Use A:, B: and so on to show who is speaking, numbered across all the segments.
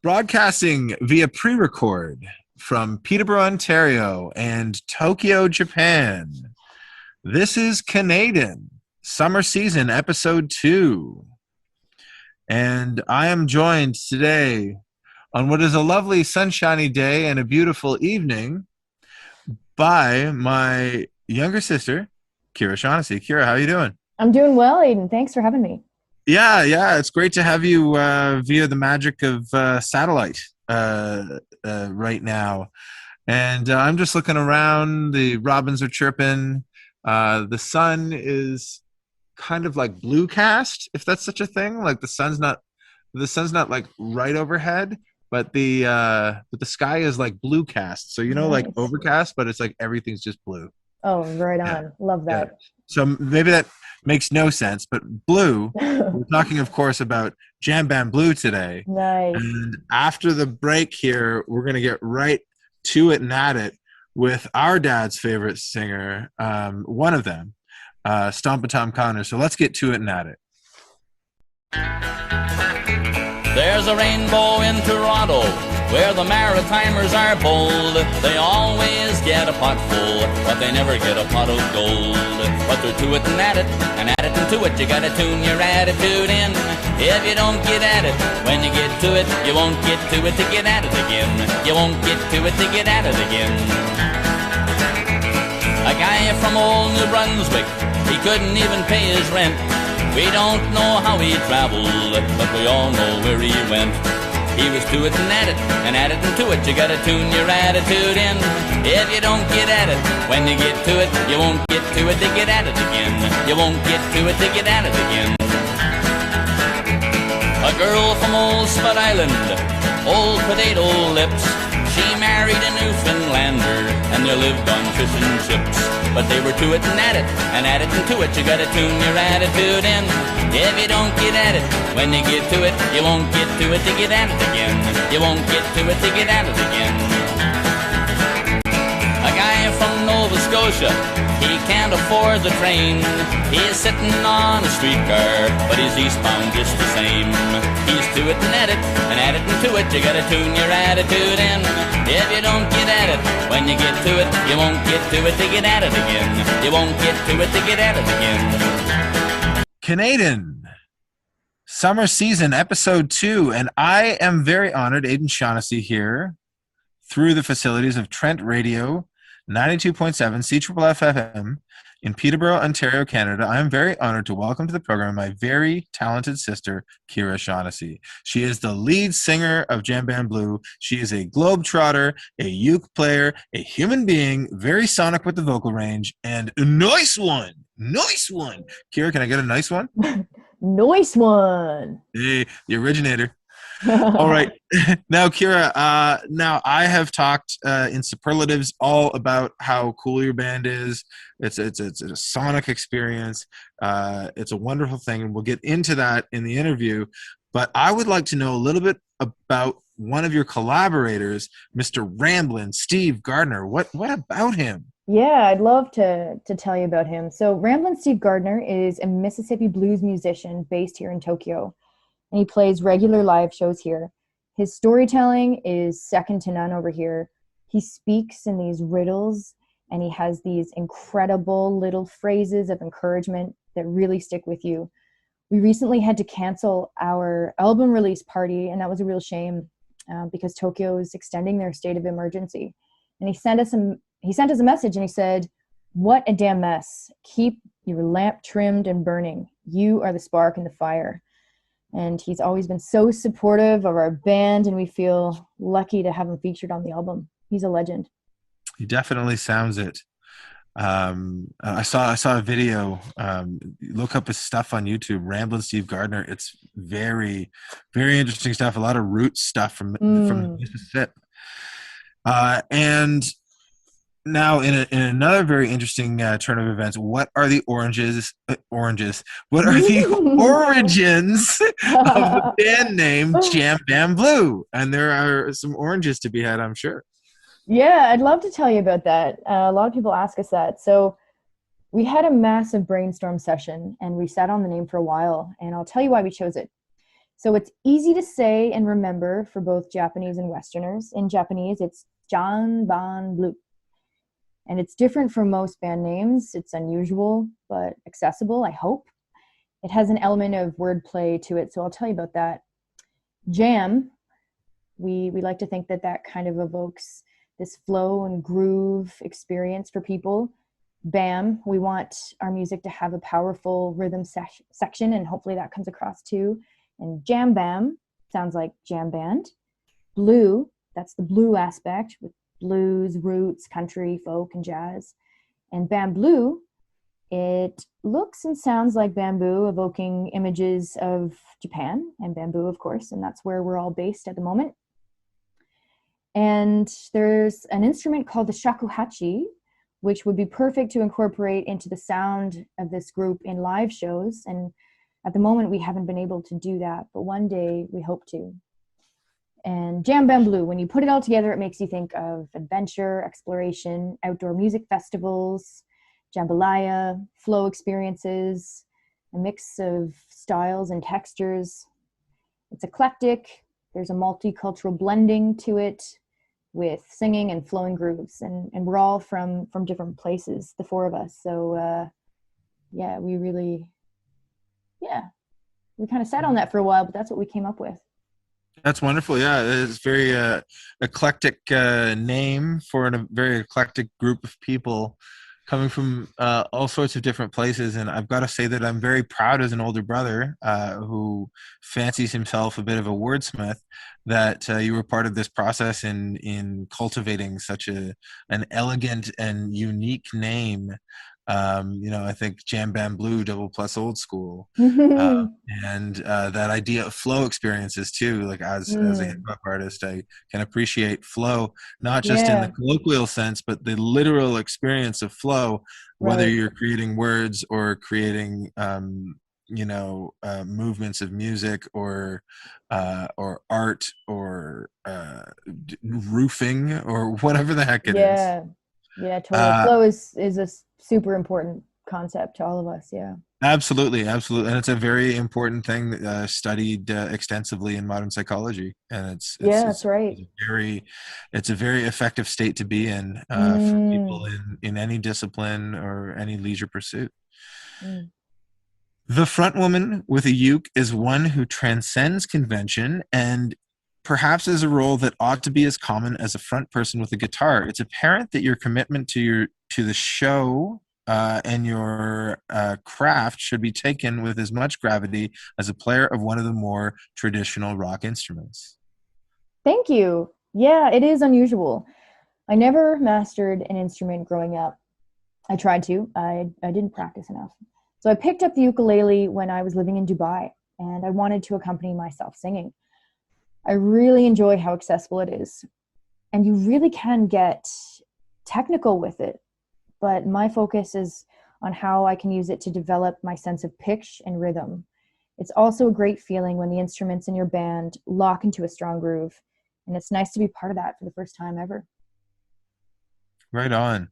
A: Broadcasting via pre-record from Peterborough, Ontario and Tokyo, Japan. This is CanAedan, Summer Season, Episode 2. And I am joined today on what is a lovely sunshiny day and a beautiful evening by my younger sister, Aedan Shaughnessy. Kira, how are you doing?
B: I'm doing well, Aiden. Thanks for having me.
A: Yeah, it's great to have you via the magic of satellite right now. And I'm just looking around. The robins are chirping. The sun is kind of like blue cast, if that's such a thing. Like the sun's not like right overhead, but the sky is like blue cast. So like overcast, but it's like everything's just blue.
B: Oh, right on. Yeah. Love that.
A: Yeah. So maybe that makes no sense, but blue, we're talking, of course, about Jambambloo today.
B: Nice.
A: And after the break here, we're going to get right to it and at it with our dad's favorite singer, one of them, Stompa Tom Connor. So let's get to it and at it.
C: There's a rainbow in Toronto where the Maritimers are bold. They always get a pot full, but they never get a pot of gold. But they're to it and at it and to it. You gotta tune your attitude in. If you don't get at it, when you get to it, you won't get to it to get at it again. You won't get to it to get at it again. A guy from old New Brunswick, he couldn't even pay his rent. We don't know how he traveled, but we all know where he went. He was to it and at it and to it. You gotta tune your attitude in. If you don't get at it, when you get to it, you won't get to it to get at it again. You won't get to it to get at it again. A girl from old Spud Island, old potato lips. She married a Newfoundlander, and they lived on fish and chips. But they were to it and at it and to it. You gotta tune your attitude in. If you don't get at it, when you get to it, you won't get to it to get at it again. You won't get to it to get at it again. A guy from Nova Scotia, he can't afford the train. He's sitting on a streetcar, but he's eastbound just the same. He's to it and at it and to it. You gotta tune your attitude in. If you don't get at it, when you get to it, you won't get to it to get at it again. You won't get to it to get at it again.
A: CanAedan, Summer Season, Episode 2. And I am very honored, Aedan Shaughnessy here, through the facilities of Trent Radio, 92.7 CFFM in Peterborough, Ontario, Canada. I am very honored to welcome to the program my very talented sister, Aedan Shaughnessy. She is the lead singer of Jambambloo. She is a globetrotter, a uke player, a human being, very sonic with the vocal range, and a nice one. Nice one. Kira, can I get a nice one?
B: Nice one.
A: Hey, the originator. All right. Now, Kira, now I have talked in superlatives all about how cool your band is. It's a sonic experience. It's a wonderful thing, and we'll get into that in the interview. But I would like to know a little bit about one of your collaborators, Mr. Ramblin' Steve Gardner. What about him?
B: Yeah, I'd love to tell you about him. So Ramblin' Steve Gardner is a Mississippi blues musician based here in Tokyo, and he plays regular live shows here. His storytelling is second to none over here. He speaks in these riddles, and he has these incredible little phrases of encouragement that really stick with you. We recently had to cancel our album release party, and that was a real shame because Tokyo is extending their state of emergency. And he sent us a message, and he said, "What a damn mess. Keep your lamp trimmed and burning. You are the spark in the fire." And he's always been so supportive of our band, and we feel lucky to have him featured on the album. He's a legend.
A: He definitely sounds it. I saw a video. Look up his stuff on YouTube, Ramblin' Steve Gardner. It's very, very interesting stuff. A lot of root stuff from Mississippi. And now, in another very interesting turn of events, what are the oranges? What are the origins of the band name Jambambloo? And there are some oranges to be had, I'm sure.
B: Yeah, I'd love to tell you about that. A lot of people ask us that. So we had a massive brainstorm session, and we sat on the name for a while, and I'll tell you why we chose it. So it's easy to say and remember for both Japanese and Westerners. In Japanese, it's Jambambloo. And it's different from most band names. It's unusual, but accessible, I hope. It has an element of wordplay to it, so I'll tell you about that. Jam, we like to think that that kind of evokes this flow and groove experience for people. Bam, we want our music to have a powerful rhythm section, and hopefully that comes across too. And jam bam sounds like jam band. Blue, that's the blue aspect with blues, roots, country, folk, and jazz. And bambloo, it looks and sounds like bamboo, evoking images of Japan and bamboo, of course, and that's where we're all based at the moment. And there's an instrument called the shakuhachi, which would be perfect to incorporate into the sound of this group in live shows. And at the moment, we haven't been able to do that, but one day we hope to. And Jambambloo, when you put it all together, it makes you think of adventure, exploration, outdoor music festivals, jambalaya, flow experiences, a mix of styles and textures. It's eclectic. There's a multicultural blending to it with singing and flowing grooves. And we're all from different places, the four of us. So, we kind of sat on that for a while, but that's what we came up with.
A: That's wonderful. Yeah, it's very eclectic name for a very eclectic group of people coming from all sorts of different places. And I've got to say that I'm very proud as an older brother who fancies himself a bit of a wordsmith that you were part of this process in cultivating such an elegant and unique name. I think Jambambloo, double plus old school, and that idea of flow experiences too. Like as a hip hop artist, I can appreciate flow not just in the colloquial sense, but the literal experience of flow. Whether you're creating words or creating, movements of music or art or roofing or whatever the heck it is.
B: Yeah, totally. Flow is a super important concept to all of us. Yeah,
A: absolutely, and it's a very important thing studied extensively in modern psychology, and
B: that's right.
A: It's a very effective state to be in for people in any discipline or any leisure pursuit. The front woman with a uke is one who transcends convention and perhaps is a role that ought to be as common as a front person with a guitar. It's apparent that your commitment to the show and your craft should be taken with as much gravity as a player of one of the more traditional rock instruments.
B: Thank you. Yeah, it is unusual. I never mastered an instrument growing up. I tried to. I didn't practice enough. So I picked up the ukulele when I was living in Dubai, and I wanted to accompany myself singing. I really enjoy how accessible it is, and you really can get technical with it, but my focus is on how I can use it to develop my sense of pitch and rhythm. It's also a great feeling when the instruments in your band lock into a strong groove, and it's nice to be part of that for the first time ever.
A: Right on.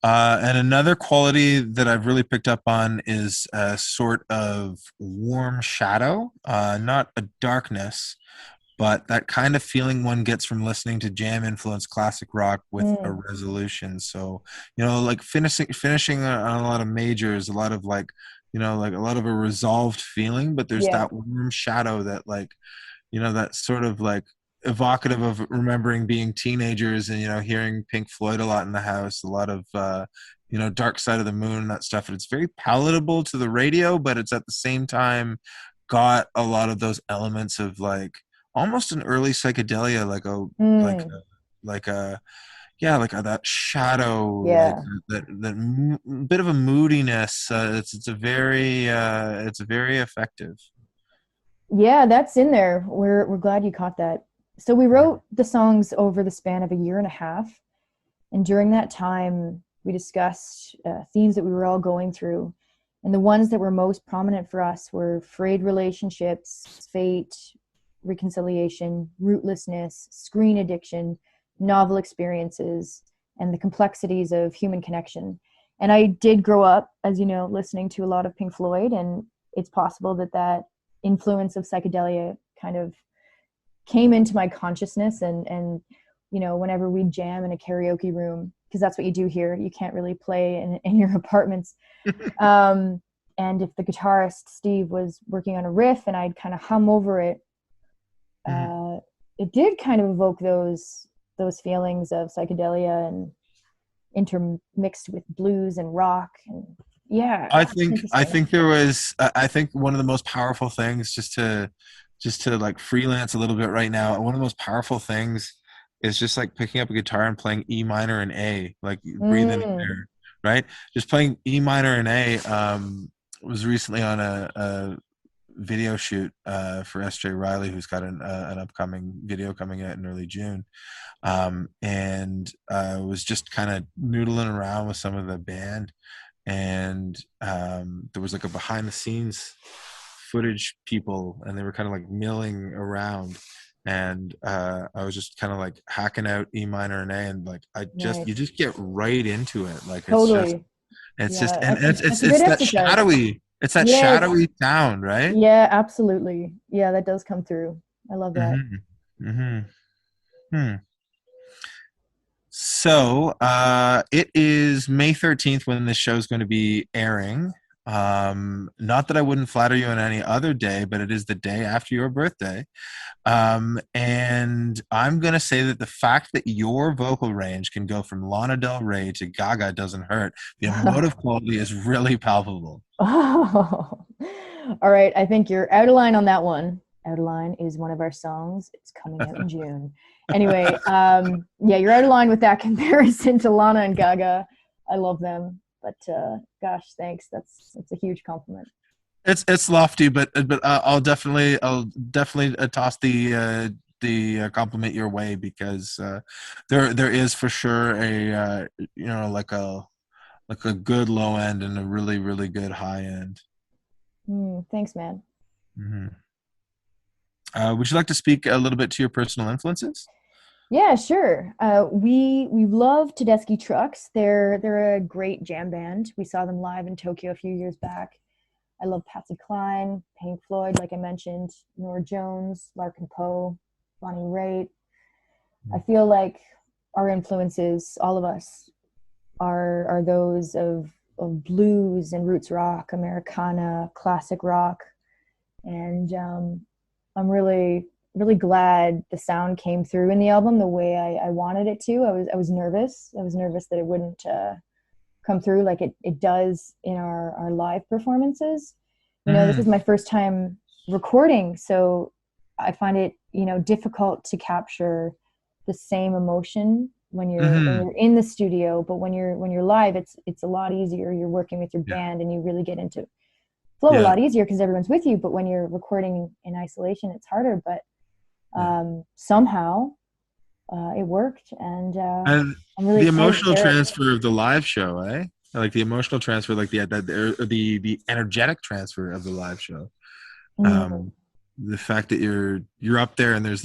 A: And another quality that I've really picked up on is a sort of warm shadow, not a darkness, but that kind of feeling one gets from listening to jam-influenced classic rock with a resolution. So, like finishing on a lot of majors, a lot of a lot of a resolved feeling, but there's that warm shadow that that sort of evocative of remembering being teenagers and hearing Pink Floyd a lot in the house, a lot of Dark Side of the Moon, that stuff. And it's very palatable to the radio, but it's at the same time got a lot of those elements of almost an early psychedelia, that shadow, that bit of a moodiness. It's very effective.
B: Yeah, that's in there. We're glad you caught that. So we wrote the songs over the span of a year and a half. And during that time, we discussed themes that we were all going through. And the ones that were most prominent for us were frayed relationships, fate, reconciliation, rootlessness, screen addiction, novel experiences, and the complexities of human connection. And I did grow up, as you know, listening to a lot of Pink Floyd. And it's possible that influence of psychedelia kind of came into my consciousness, and whenever we jam in a karaoke room, because that's what you do here, you can't really play in your apartments. And if the guitarist Steve was working on a riff and I'd kind of hum over it, it did kind of evoke those feelings of psychedelia and intermixed with blues and rock. And yeah,
A: I think there was, I think one of the most powerful things, just to like freelance a little bit right now, one of the most powerful things is just like picking up a guitar and playing E minor and A, like breathe in the air, right? Just playing E minor and A. Was recently on a video shoot for S.J. Riley, who's got an upcoming video coming out in early June, and was just kind of noodling around with some of the band, and there was like a behind the scenes footage people, and they were kind of like milling around, and I was just kind of like hacking out E minor and A, and like you just get right into it, like
B: totally.
A: It's that shadowy. It's that shadowy sound, right?
B: Yeah, absolutely. Yeah, that does come through. I love that.
A: So it is May 13th when this show is going to be airing. Not that I wouldn't flatter you on any other day, but it is the day after your birthday. And I'm going to say that the fact that your vocal range can go from Lana Del Rey to Gaga doesn't hurt. The emotive quality is really palpable.
B: Oh, all right. I think you're out of line on that one. Out of Line is one of our songs. It's coming out in June. Anyway, yeah, you're out of line with that comparison to Lana and Gaga. I love them, but gosh, thanks. That's a huge compliment.
A: It's lofty, but I'll definitely toss the compliment your way, because there is for sure a like a good low end and a really, really good high end.
B: Thanks, man.
A: Would you like to speak a little bit to your personal influences?
B: Yeah, sure. We love Tedeschi Trucks. They're a great jam band. We saw them live in Tokyo a few years back. I love Patsy Cline, Pink Floyd, like I mentioned, Norah Jones, Larkin Poe, Bonnie Raitt. I feel like our influences, all of us, are those of blues and roots rock, Americana, classic rock, and I'm really, really glad the sound came through in the album the way I wanted it to. I was nervous. I was nervous that it wouldn't come through like it does in our live performances. This is my first time recording, so I find it difficult to capture the same emotion when you're in the studio, but when you're live, it's a lot easier. You're working with your band and you really get into flow a lot easier because everyone's with you. But when you're recording in isolation, it's harder. But somehow it worked, and I'm really
A: the emotional transfer of the live show, eh? Like the emotional transfer, like the energetic transfer of the live show. The fact that you're up there and there's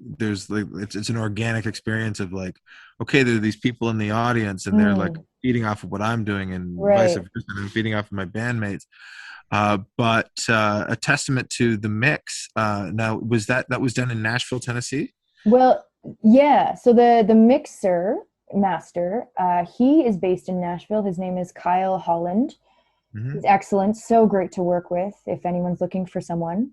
A: it's an organic experience of like, okay, there are these people in the audience and they're like feeding off of what I'm doing, and vice versa, and I'm feeding off of my bandmates. But a testament to the mix. Now, was that was done in Nashville, Tennessee?
B: Well, yeah. So the mixer master, he is based in Nashville. His name is Kyle Holland. He's excellent. So great to work with if anyone's looking for someone.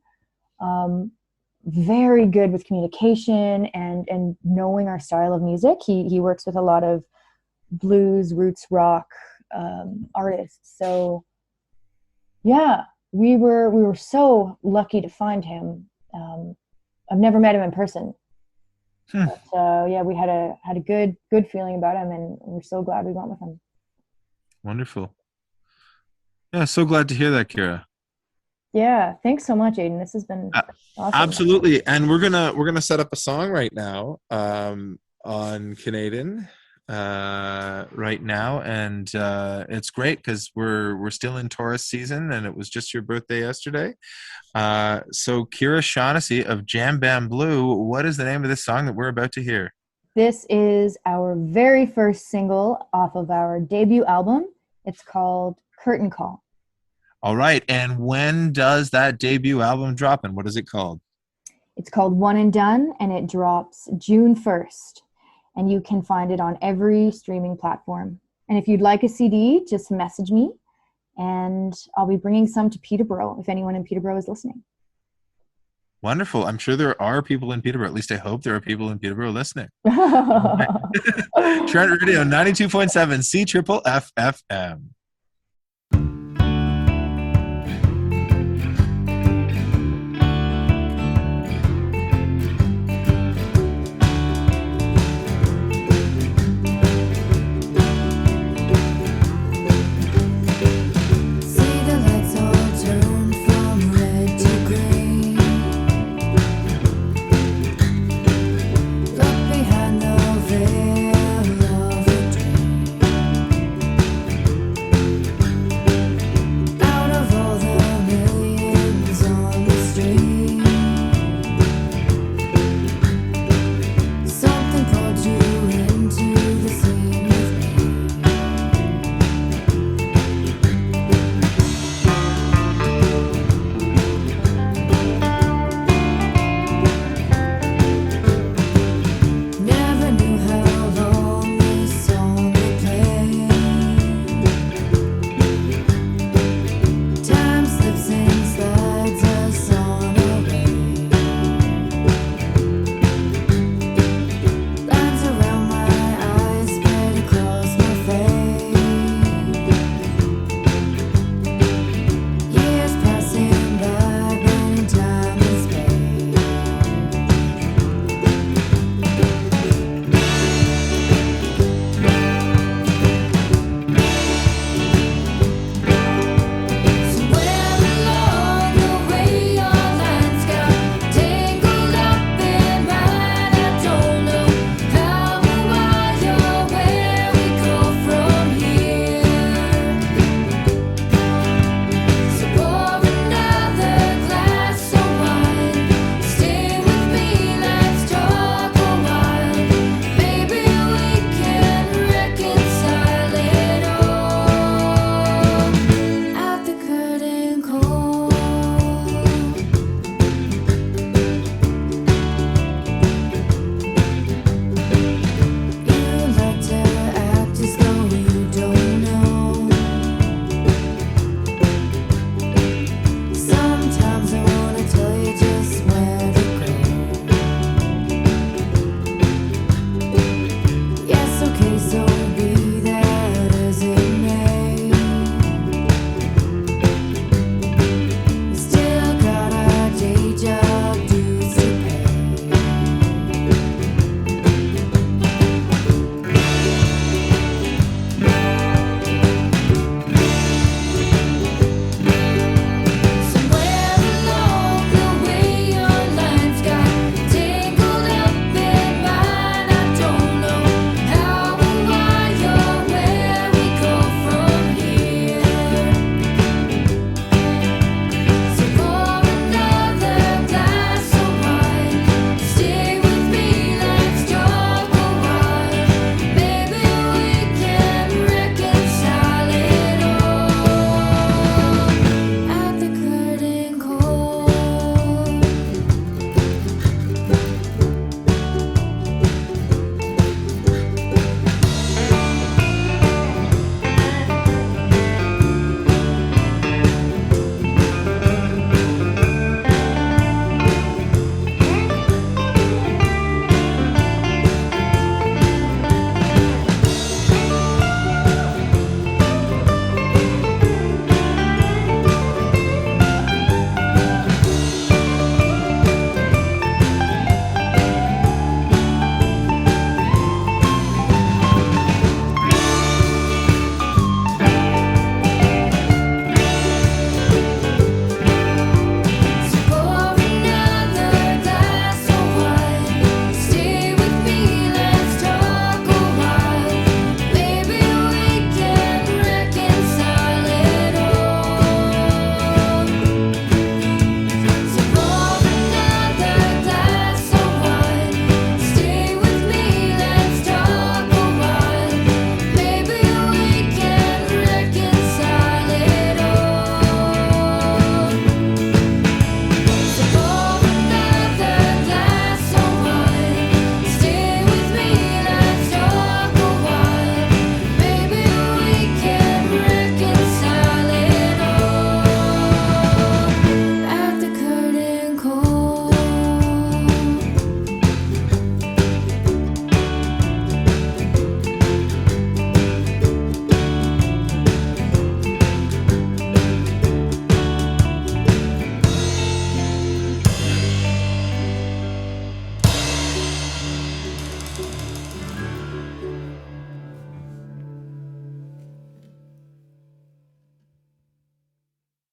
B: Very good with communication and knowing our style of music. He works with a lot of blues, roots rock artists. So yeah, we were so lucky to find him. I've never met him in person, but yeah, we had a good feeling about him, and we're so glad we went with him.
A: Wonderful. Yeah, so glad to hear that, Kira.
B: Yeah, thanks so much, Aedan. This has been awesome.
A: Absolutely, and we're gonna set up a song right now on CanAedan right now, and it's great because we're still in Taurus season, and it was just your birthday yesterday. So Kira Shaughnessy of Jambambloo, what is the name of this song that we're about to hear?
B: This is our very first single off of our debut album. It's called Curtain Call.
A: All right. And when does that debut album drop, and what is it called?
B: It's called One and Done, and it drops June 1st. And you can find it on every streaming platform. And if you'd like a CD, just message me, and I'll be bringing some to Peterborough if anyone in Peterborough is listening.
A: Wonderful. I'm sure there are people in Peterborough. At least I hope there are people in Peterborough listening. Trent Radio 92.7 CFFM.